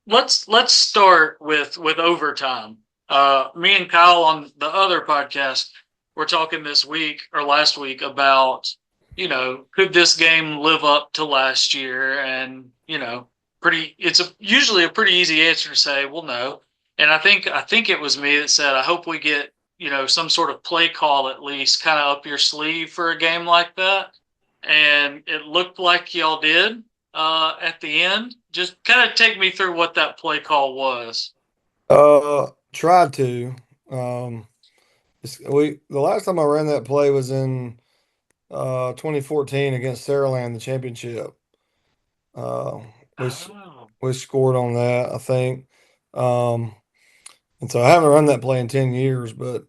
let's start with overtime. Me and Kyle on the other podcast were talking this week or last week about, could this game live up to last year? And usually a pretty easy answer to say, well, no. And I think it was me that said, I hope we get some sort of play call at least, kind of up your sleeve for a game like that. And it looked like y'all did at the end. Just kind of take me through what that play call was. Tried to. Um, the last time I ran that play was in 2014 against Saraland, the championship. Uh, we s- Oh, we scored on that, I think. Um, and so I haven't run that play in 10 years, but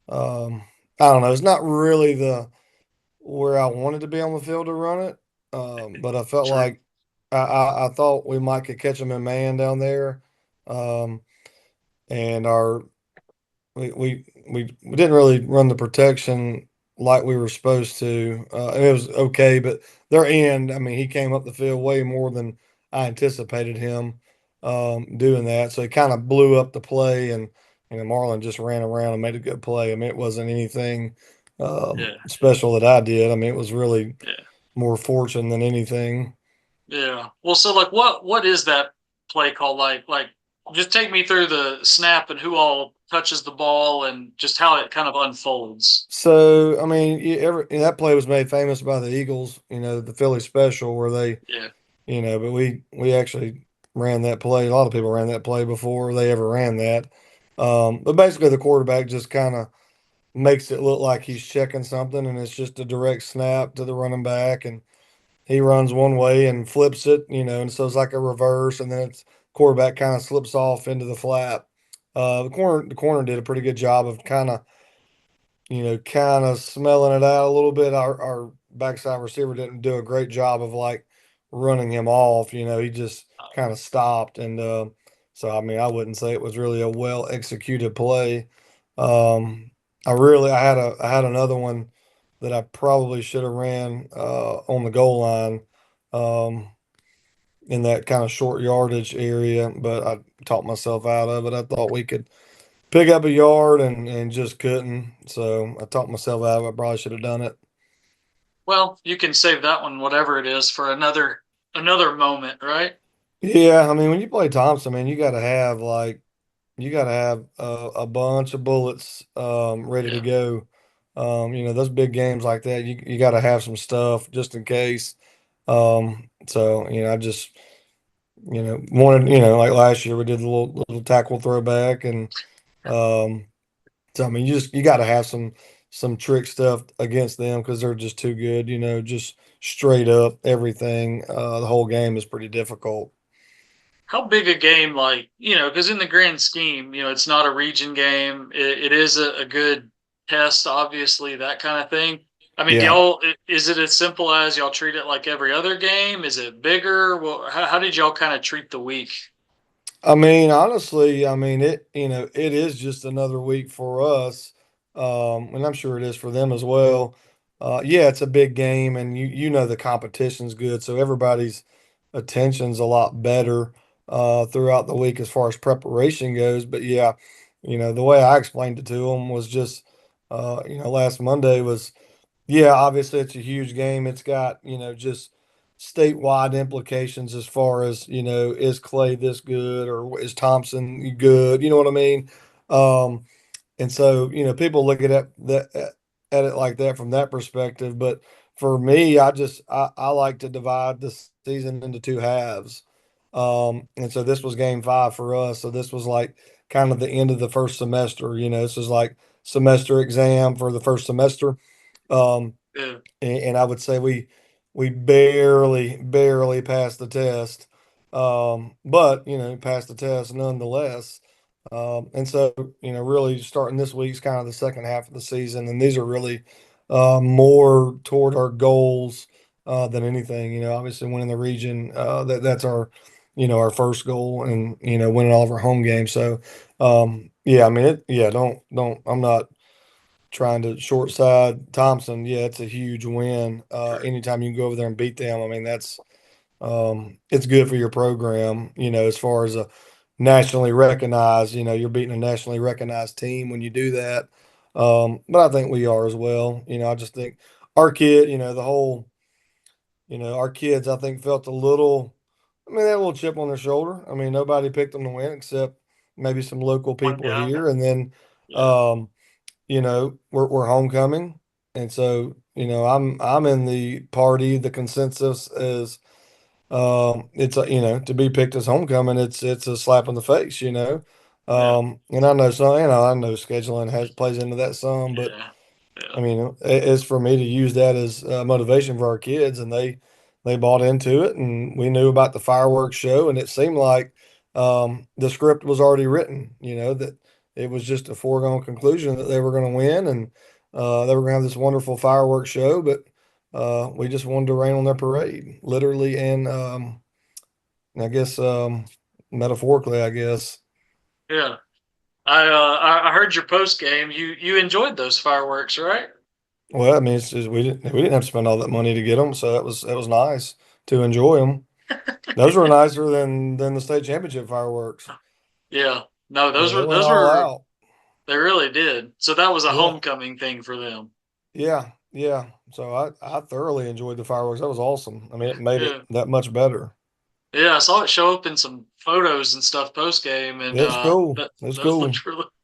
um, I don't know. It's not really the where I wanted to be on the field to run it. But I felt true. like I thought we might could catch them in man down there. Um, and our we didn't really run the protection like we were supposed to. And it was okay, but their end, I mean, he came up the field way more than I anticipated him doing that. So he kind of blew up the play, and Marlon just ran around and made a good play. I mean, it wasn't anything Yeah, special that I did. I mean, it was really yeah, more fortune than anything. yeah. Well, so like, what is that play call like? Like, just take me through the snap and who all touches the ball and just how it kind of unfolds. So, I mean, that play was made famous by the Eagles, the Philly special where they Yeah, but we actually ran that play. A lot of people ran that play before they ever ran that. But basically, the quarterback just kind of makes it look like he's checking something, and it's just a direct snap to the running back, and he runs one way and flips it, and so it's like a reverse, and then it's quarterback kind of slips off into the flat. The corner did a pretty good job of kind of smelling it out a little bit. Our backside receiver didn't do a great job of like running him off. He just kind of stopped, and so I mean, I wouldn't say it was really a well executed play. Um, I had another one that I probably should have ran on the goal line. Um, in that kind of short yardage area, but I talked myself out of it. I thought we could pick up a yard and just couldn't. So I talked myself out of it. I probably should have done it. well, you can save that one, whatever it is, for another moment, right? Yeah, I mean, when you play Thompson, man, you got to have a bunch of bullets ready to Yeah. go. Those big games like that, you got to have some stuff just in case. So I just wanted like last year we did the little tackle throwback and um, so I mean, you got to have some trick stuff against them because they're just too good. Just straight up everything. The whole game is pretty difficult. How big a game, like, because in the grand scheme, it's not a region game. It is a good test, obviously, that kind of thing. I mean, Yeah. is it as simple as y'all treat it like every other game? Is it bigger? Well, how did y'all kind of treat the week? I mean, honestly, I mean it is just another week for us, and I'm sure it is for them as well. Yeah, it's a big game, and the competition's good, so everybody's attention's a lot better throughout the week as far as preparation goes. But yeah, the way I explained it to them was just, last Monday was yeah, obviously it's a huge game. It's got, just statewide implications as far as, is Clay this good or is Thompson good? You know what I mean? Um, and so, people look at it like that from that perspective. But for me, I like to divide the season into two halves. And so this was game five for us. So this was like kind of the end of the first semester. This was like semester exam for the first semester. Um, Yeah. and I would say we barely passed the test, but passed the test nonetheless. And so really starting this week's kind of the second half of the season, and these are really more toward our goals than anything. Obviously winning the region, that's our first goal, and winning all of our home games. So yeah, I mean don't I'm not trying to short side Thompson. Yeah, it's a huge win. Sure. Anytime you can go over there and beat them, I mean it's good for your program, as far as a nationally recognized, you're beating a nationally recognized team when you do that. But I think we are as well. I just think our kid, the whole, our kids, I think felt a little, I mean, they had a little chip on their shoulder. I mean, nobody picked them to win except maybe some local One people guy. here. And then, Yeah. um, we're homecoming. And so, I'm in the party. The consensus is, it's a, to be picked as homecoming, it's a slap in the face, Yeah. and I know some, I know scheduling has plays into that some, but Yeah. I Yeah. mean, it's for me to use that as motivation for our kids, and they bought into it, and we knew about the fireworks show, and it seemed like the script was already written, that it was just a foregone conclusion that they were going to win, and they were going to have this wonderful fireworks show, but we just wanted to rain on their parade, literally, and I guess metaphorically, I guess. Yeah. I heard your post game. You enjoyed those fireworks, right? Well, I mean, it's just, we didn't have to spend all that money to get them, so it was nice to enjoy them. Those were nicer than the state championship fireworks. Yeah. No, Yeah, they went those all were out. they really did. So that was a Yeah, homecoming thing for them. yeah, yeah. So I thoroughly enjoyed the fireworks. That was awesome. I mean, it made it Yeah. that much better. Yeah, I saw it show up in some photos and stuff post game, and It's cool. that It's cool.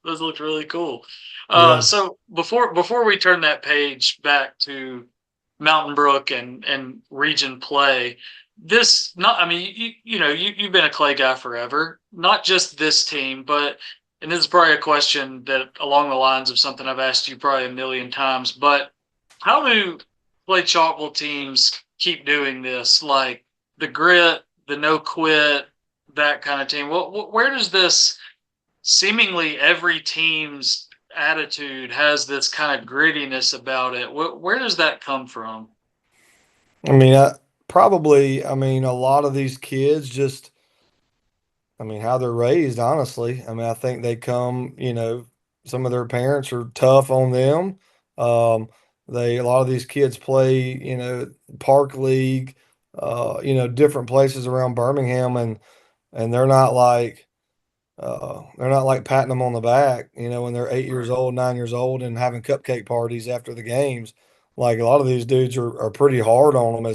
those looked really cool. Yeah, So before we turn that page back to Mountain Brook and region play, this not I mean you've been a Clay guy forever, not just this team, but and this is probably a question that along the lines of something I've asked you probably a million times, but how do Clay-Chalkville teams keep doing this? Like the grit, the no quit, that kind of team. Where does this seemingly every team's attitude has this kind of grittiness about it? Where does that come from? I mean, probably. I mean, a lot of these kids just. I mean, how they're raised, honestly. I mean, I think they come, some of their parents are tough on them. Um, a lot of these kids play, park league, different places around Birmingham, and they're not like patting them on the back, when they're 8 years Right. old, 9 years old, and having cupcake parties after the games. Like a lot of these dudes are pretty hard on them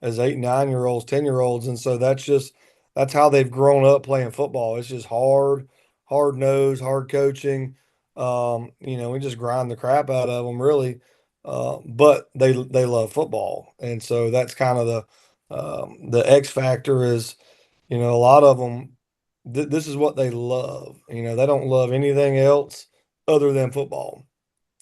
as 8, 9 year olds, 10 year olds, and so that's how they've grown up playing football. It's just hard nose, hard coaching. We just grind the crap out of them, really. But they love football, and so that's kind of the X factor is, a lot of them this is what they love. They don't love anything else other than football.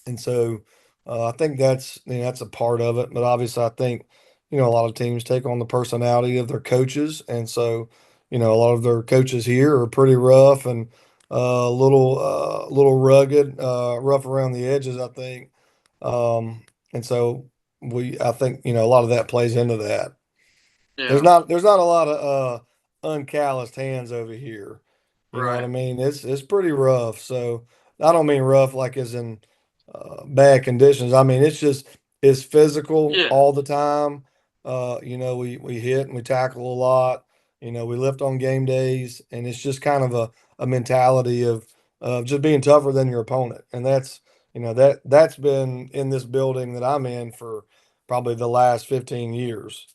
And so I think that's a part of it. But obviously, I think a lot of teams take on the personality of their coaches, and so a lot of their coaches here are pretty rough and little rugged, rough around the edges. I think, and so I think a lot of that plays into that. There's Yeah. not there's not a lot of uncalloused hands over here. You know what I Right. mean? It's pretty rough. So I don't mean rough like as in bad conditions. I mean it's physical Yeah. all the time. We hit and we tackle a lot. We lift on game days, and it's just kind of a mentality of just being tougher than your opponent. And that's been in this building that I'm in for probably the last 15 years.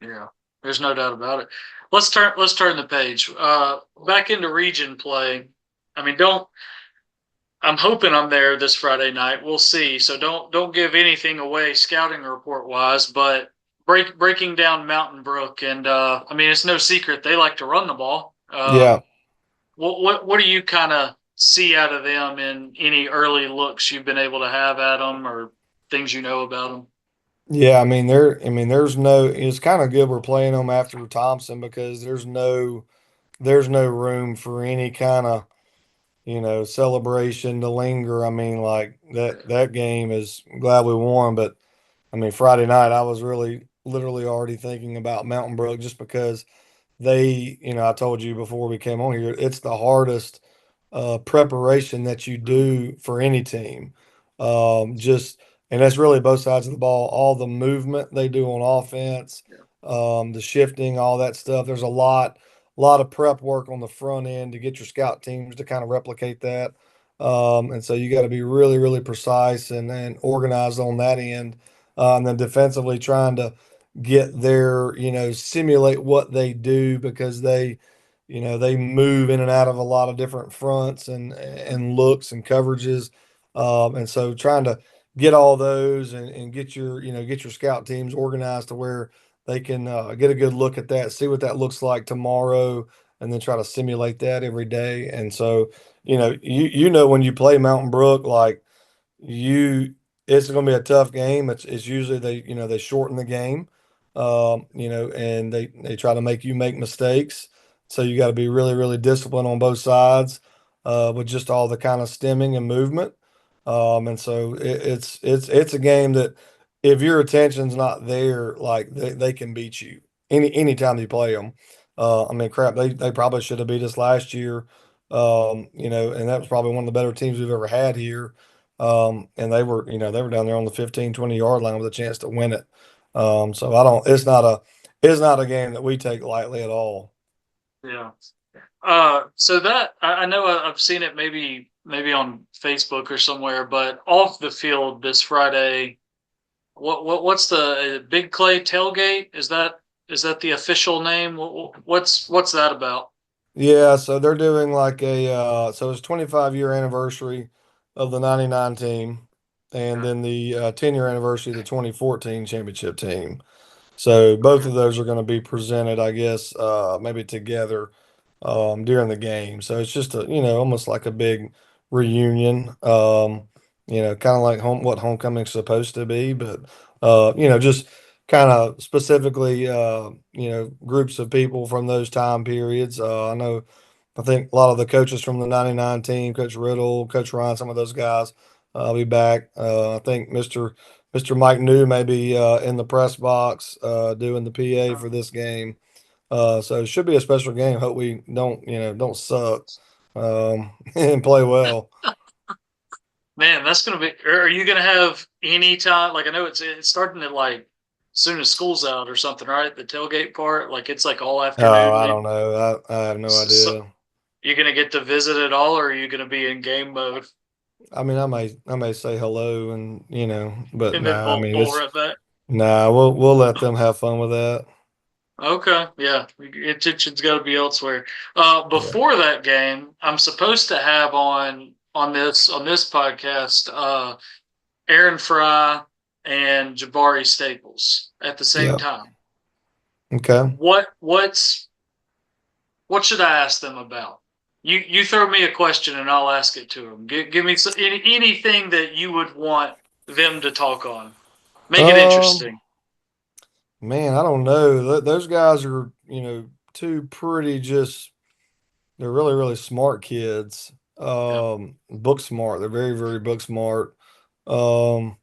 Yeah. There's no doubt about it. Let's turn the page. Back into region play. I mean, don't I'm hoping I'm there this Friday night. We'll see. So don't give anything away scouting report wise, but breaking down Mountain Brook and I mean it's no secret they like to run the ball. Yeah. What do you kind of see out of them in any early looks you've been able to have at them or things you know about them? Yeah, there's no, it's kind of good we're playing them after Thompson because there's no room for any kind of, celebration to linger. I mean, like that game is glad we won, but I mean, Friday night I was really literally already thinking about Mountain Brook just because I told you before we came on here, it's the hardest preparation that you Mm-hmm. do for any team. Just and that's really both sides of the ball. All the movement they do on offense, the shifting, all that stuff. There's a lot of prep work on the front end to get your scout teams to kind of replicate that. And so you got to be really, really precise and organized on that end. And then defensively trying to get their, simulate what they do because they move in and out of a lot of different fronts and looks and coverages. And so trying to get all those and get your scout teams organized to where they can get a good look at that, see what that looks like tomorrow, and then try to simulate that every day. And so, when you play Mountain Brook, like you it's going to be a tough game. It's usually they shorten the game, and they try to make you make mistakes. So you got to be really, really disciplined on both sides, with just all the kind of stemming and movement. And so it's a game that if your attention's not there, like they can beat you anytime you play them. I mean, crap, they probably should have beat us last year. And that was probably one of the better teams we've ever had here. And they were down there on the 15, 20 yard line with a chance to win it. So I don't, it's not a game that we take lightly at all. Yeah. So that I know I've seen it maybe on Facebook or somewhere, but off the field this Friday, what's the Big Clay tailgate? Is that the official name? What's that about? Yeah, so they're doing like so it's 25-year anniversary of the 99 team and Okay. then the 10-year anniversary of the 2014 championship team. So both Okay. of those are going to be presented, I guess, maybe together during the game. So it's just almost like a big reunion. Kind of like what homecoming's supposed to be, but just kind of specifically, groups of people from those time periods. I think a lot of the coaches from the '99 team, Coach Riddle, Coach Ryan, some of those guys, will be back. I think Mr. Mike New may be in the press box doing the PA for this game. So it should be a special game. Hope we don't suck and play well. Man, that's gonna be. Are you gonna have any time? Like I know it's starting at like soon as school's out or something, right? The tailgate part, like it's like all Oh, afternoon. I don't know. I have no So, idea. you gonna get to visit at all, or are you gonna be in game mode I mean, I may say hello and but and then nah. I bolt mean, bolt right back? nah. We'll let them have fun with that. Okay, yeah, attention's got to be elsewhere. Yeah. Before that game, I'm supposed to have on this podcast, Aaron Fry and Jabari Staples at the same Yeah. time. Okay. What should I ask them about? You throw me a question and I'll ask it to them. Give me anything that you would want them to talk on. Make it Um, interesting. man, I don't know. Those guys are, two pretty just they're really, really smart kids. Yeah. Book smart. They're very, very book smart. Um,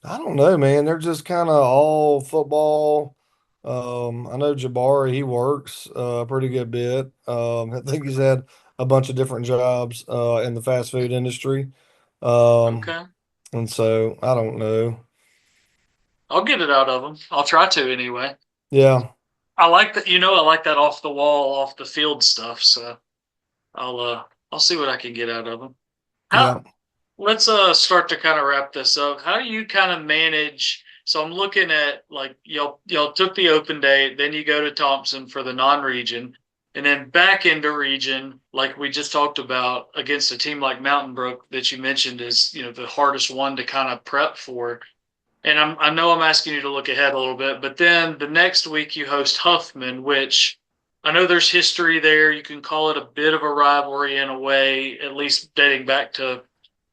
I don't know, man. They're just kind of all football. I know Jabari, he works a pretty good bit. I think he's had a bunch of different jobs in the fast food industry. Um, Okay. and so I don't know. I'll get it out of them. I'll try to anyway. Yeah, I like that. I like that off the wall, off the field stuff. So I'll see what I can get out of them. How yeah, Let's start to kind of wrap this up. How do you kind of manage? So I'm looking at like y'all took the open day, then you go to Thompson for the non-region, and then back into region, like we just talked about, against a team like Mountain Brook that you mentioned is the hardest one to kind of prep for. And I know I'm asking you to look ahead a little bit, but then the next week you host Huffman, which I know there's history there. You can call it a bit of a rivalry in a way, at least dating back to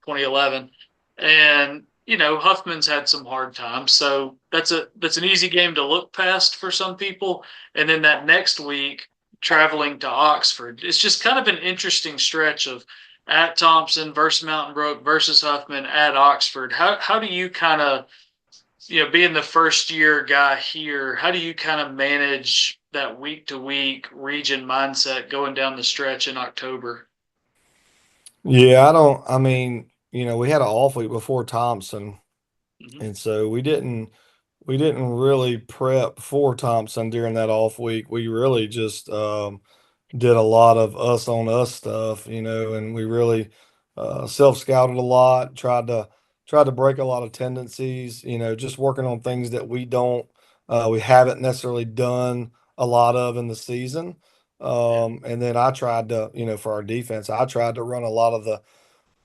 2011. And Huffman's had some hard times, so that's an easy game to look past for some people. And then that next week, traveling to Oxford, it's just kind of an interesting stretch of at Thompson versus Mountain Brook versus Huffman at Oxford. How do you kind of being the first year guy here, how do you kind of manage that week to week region mindset going down the stretch in October? yeah. I don't. I mean, we had an off week before Thompson, Mm-hmm. and so we didn't. we didn't really prep for Thompson during that off week. We really just did a lot of us on us stuff, and we really self scouted a lot, tried to break a lot of tendencies, just working on things that we haven't necessarily done a lot of in the season. Yeah. And then I tried to, for our defense, I tried to run a lot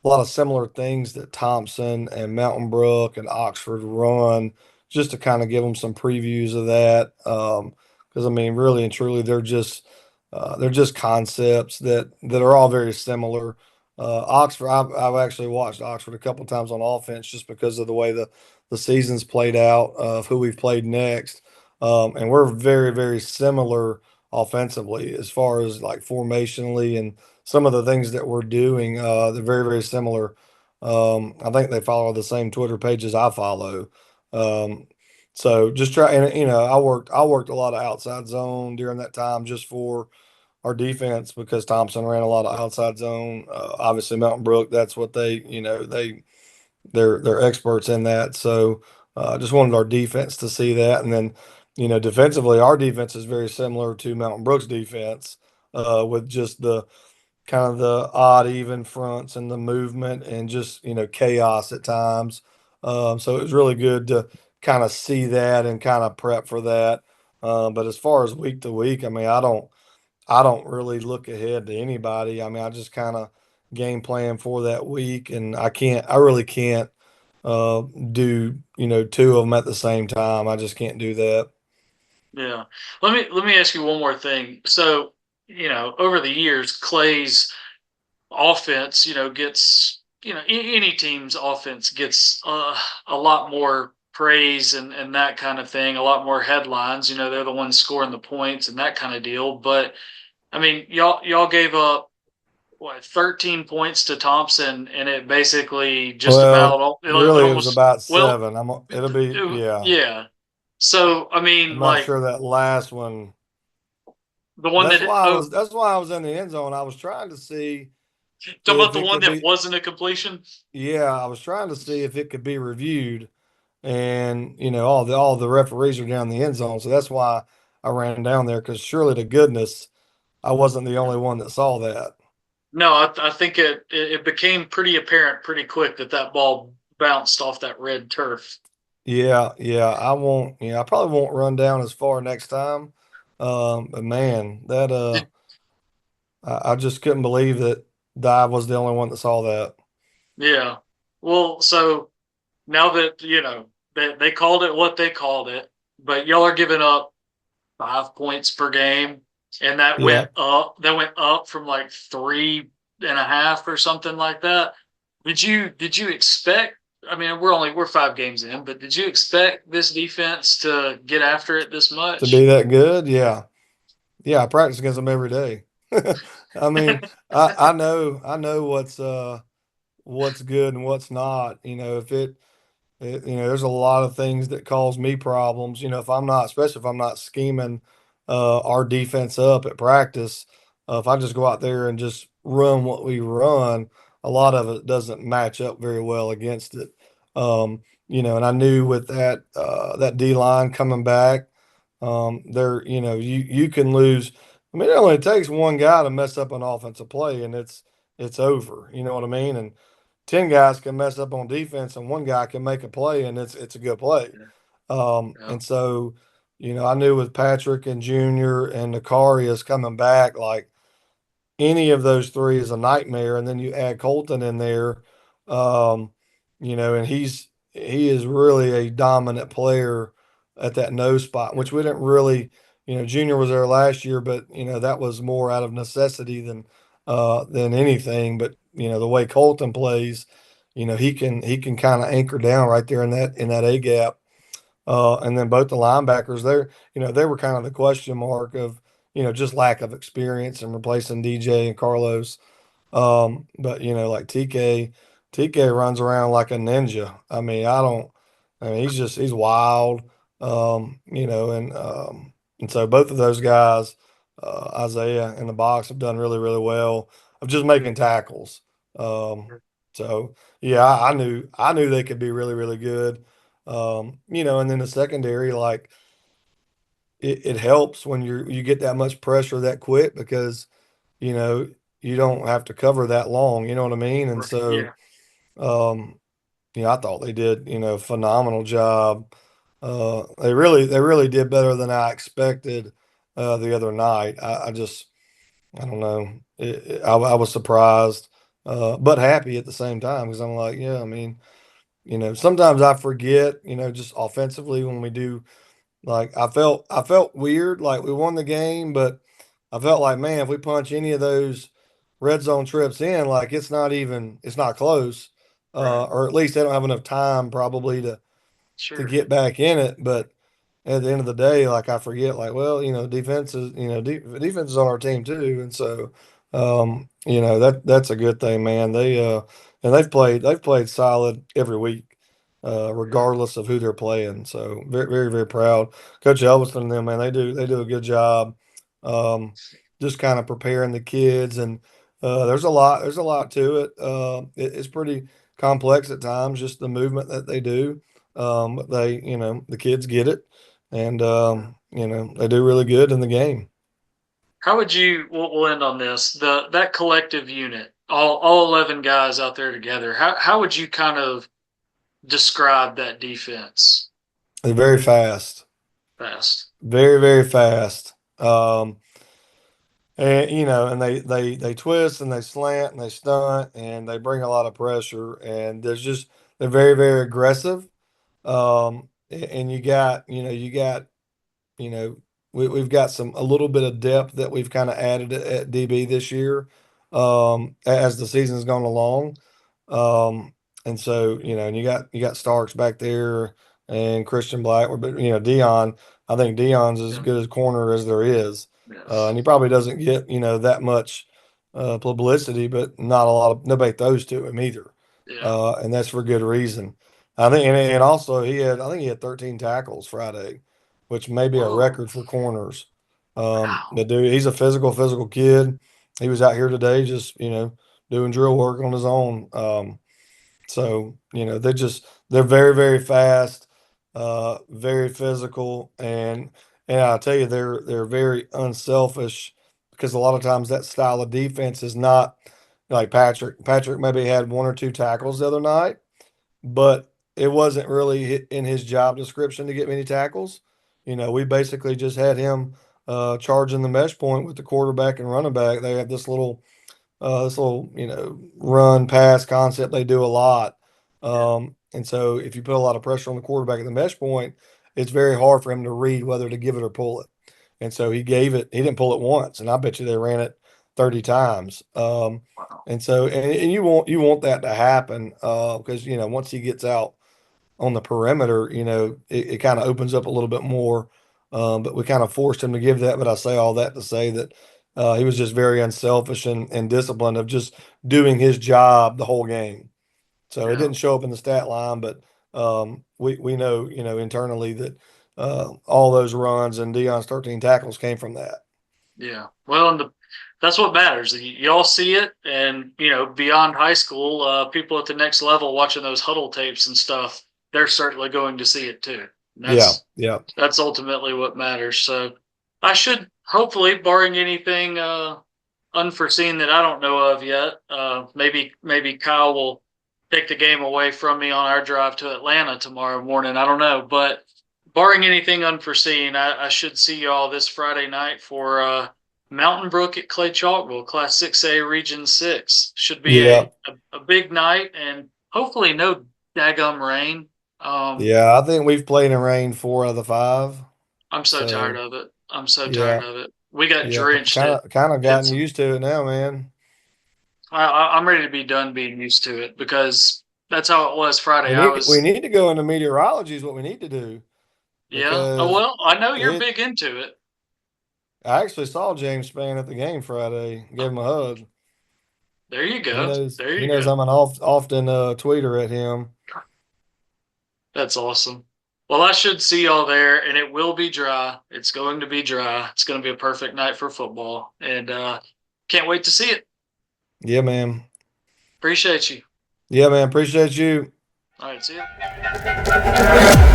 of similar things that Thompson and Mountain Brook and Oxford run, just to kind of give them some previews of that. Because I mean, really and truly, they're just concepts that are all very similar. Oxford, I've actually watched Oxford a couple times on offense just because of the way the season's played out of who we've played next, and we're very very similar offensively as far as like formationally and some of the things that we're doing. They're very, very similar. I think they follow the same Twitter pages I follow. Um, so just try and I worked a lot of outside zone during that time just for our defense because Thompson ran a lot of outside zone. Obviously Mountain Brook, that's what they're experts in that. So just wanted our defense to see that, and then defensively, our defense is very similar to Mountain Brook's defense, with just the kind of the odd even fronts and the movement and just chaos at times. So it was really good to kind of see that and kind of prep for that. But as far as week to week, I mean, I don't really look ahead to anybody. I mean, I just kind of game plan for that week, and I really can't uh, do two of them at the same time. I just can't do that. Yeah. Let me ask you one more thing. So, over the years, Clay's offense, gets, any team's offense gets a lot more praise and that kind of thing, a lot more headlines. They're the ones scoring the points and that kind of deal. But I mean, y'all gave up what 13 points to Thompson, and it basically just about Well, all it really, it was almost about well, seven. It'll be, yeah. yeah. So I I'm mean, not like sure that last one. the one That's that why I was. That's why I was in the end zone. I was trying to see talk about if the it one could that be. wasn't a completion. Yeah, I was trying to see if it could be reviewed, and all the referees are down the end zone, so that's why I ran down there because surely to goodness I wasn't the only one that saw that. No, I think it became pretty apparent pretty quick that that ball bounced off that red turf. Yeah, yeah, I won't. I probably won't run down as far next time. But man, that I just couldn't believe that I was the only one that saw that. Yeah. Well, so now that they called it what they called it, but y'all are giving up 5 points per game, and that Yeah. went up. That went up from like 3.5 or something like that. Did you expect? I mean, we're 5 games in, but did you expect this defense to get after it this To be much? that good, yeah. Yeah, I practice against them every day. I mean, I know what's good and what's not. There's a lot of things that cause me problems. If I'm not, especially if I'm not scheming our defense up at practice, if I just go out there and just run what we run, a lot of it doesn't match up very well against it. And I knew with that D line coming back, you can lose. I mean, it only takes one guy to mess up an offensive play, and it's over. You know what I mean? And 10 guys can mess up on defense and one guy can make a play and it's a good play. Yeah. Yeah. And so, I knew with Patrick and Junior and Nakarius coming back, like any of those three is a nightmare. And then you add Colton in there, um, and he is really a dominant player at that nose spot, which we didn't really, Junior was there last year, but that was more out of necessity than anything. But the way Colton plays, he can kind of anchor down right there in that A gap. And then both the linebackers there, they were kind of the question mark of, just lack of experience and replacing DJ and Carlos. But like TK runs around like a ninja. I mean, he's wild. And so both of those guys, Isaiah and the box have done really, really well of just making tackles. Um, so yeah, I knew they could be really, really good. And then the secondary, like it helps when you get that much pressure that quick because, you know, you don't have to cover that long, you know what I mean? And so, Yeah. um, I thought they did, phenomenal job. They really did better than I expected the other night. I don't know. I was surprised, but happy at the same time because I'm like, yeah, I mean, sometimes I forget, just offensively when we do. Like I felt weird, like we won the game, but I felt like, man, if we punch any of those red zone trips in, like it's not close, Right. or at least they don't have enough time probably to Sure. get back in it. But at the end of the day, like I forget, like, well, defense is on our team too, and so that's a good thing, man. And they've played solid every week, Yeah. regardless of who they're playing. So very very very proud, Coach Elviston and them, man. They do a good job, just kind of preparing the kids, and there's a lot to it. It's pretty complex at times, just the movement that they do. But the kids get it, and Yeah. they do really good in the game. How would you? We'll end on this. That collective unit, all 11 guys out there together. How would you kind of describe that defense? They're very fast, Fast. very very fast. And they twist and they slant and they stunt and they bring a lot of pressure, and they're very very aggressive. And you know, we've got a little bit of depth that we've kind of added at DB this year, as the season's gone along. Um, and so, and you got Starks back there and Christian Blackwood, but Dion, I think Dion's as Yeah. good as corner as there is. And Yes. he probably doesn't get, that much publicity, but not a lot of nobody throws to him either. Yeah. And that's for good reason. I think, and also I think he had 13 tackles Friday, which may be a Whoa. record for corners. Wow. But dude, he's a physical kid. He was out here today just, doing drill work on his own. So, they're very, very fast, very physical, and I'll tell you, they're very unselfish because a lot of times that style of defense is not like Patrick. Patrick maybe had one or two tackles the other night, but it wasn't really in his job description to get many tackles. We basically just had him charging the mesh point with the quarterback and running back. They have this little run pass concept they do a lot. Yeah. And so if you put a lot of pressure on the quarterback at the mesh point, it's very hard for him to read whether to give it or pull it. And so he gave it. He didn't pull it once, and I bet you they ran it 30 times. Wow. And you want that to happen, because once he gets out on the perimeter, it kind of opens up a little bit more. But we kind of forced him to give that. But I say all that to say that he was just very unselfish and disciplined of just doing his job the whole game. So it Yeah. didn't show up in the stat line, but we know, internally that all those runs and Dion's 13 tackles came from that. Yeah. Well, that's what matters. Y'all see it, and beyond high school, people at the next level watching those huddle tapes and stuff, they're certainly going to see it too. And Yeah, that's yeah, that's ultimately what matters. So I should hopefully, barring anything unforeseen that I don't know of yet, maybe Kyle will take the game away from me on our drive to Atlanta tomorrow morning. I don't know, but barring anything unforeseen, I should see y'all this Friday night for Mountain Brook at Clay-Chalkville, Class 6A Region 6. Should be yeah, a big night, and hopefully no daggum rain. Um, yeah. I think we've played in rain 4 out of the 5. I'm so tired So of it. I'm so tired yeah, of it. We got yeah. drenched Kind of at gotten some. used to it now, man. I'm ready to be done being used to it because that's how it was Friday. We I need we was, need to go into meteorology is what we need to do yeah. Oh because well, I know you're it. big into it. I actually saw James Spann at the game Friday. Gave him a hug. There you He go. knows There he you knows go. I'm an often tweeter at him. That's awesome. Well, I should see y'all there, and it will be dry. It's going to be dry. It's going to be a perfect night for football, and can't wait to see it. Yeah, man. Appreciate you. Yeah, man. Appreciate you. All right, see you.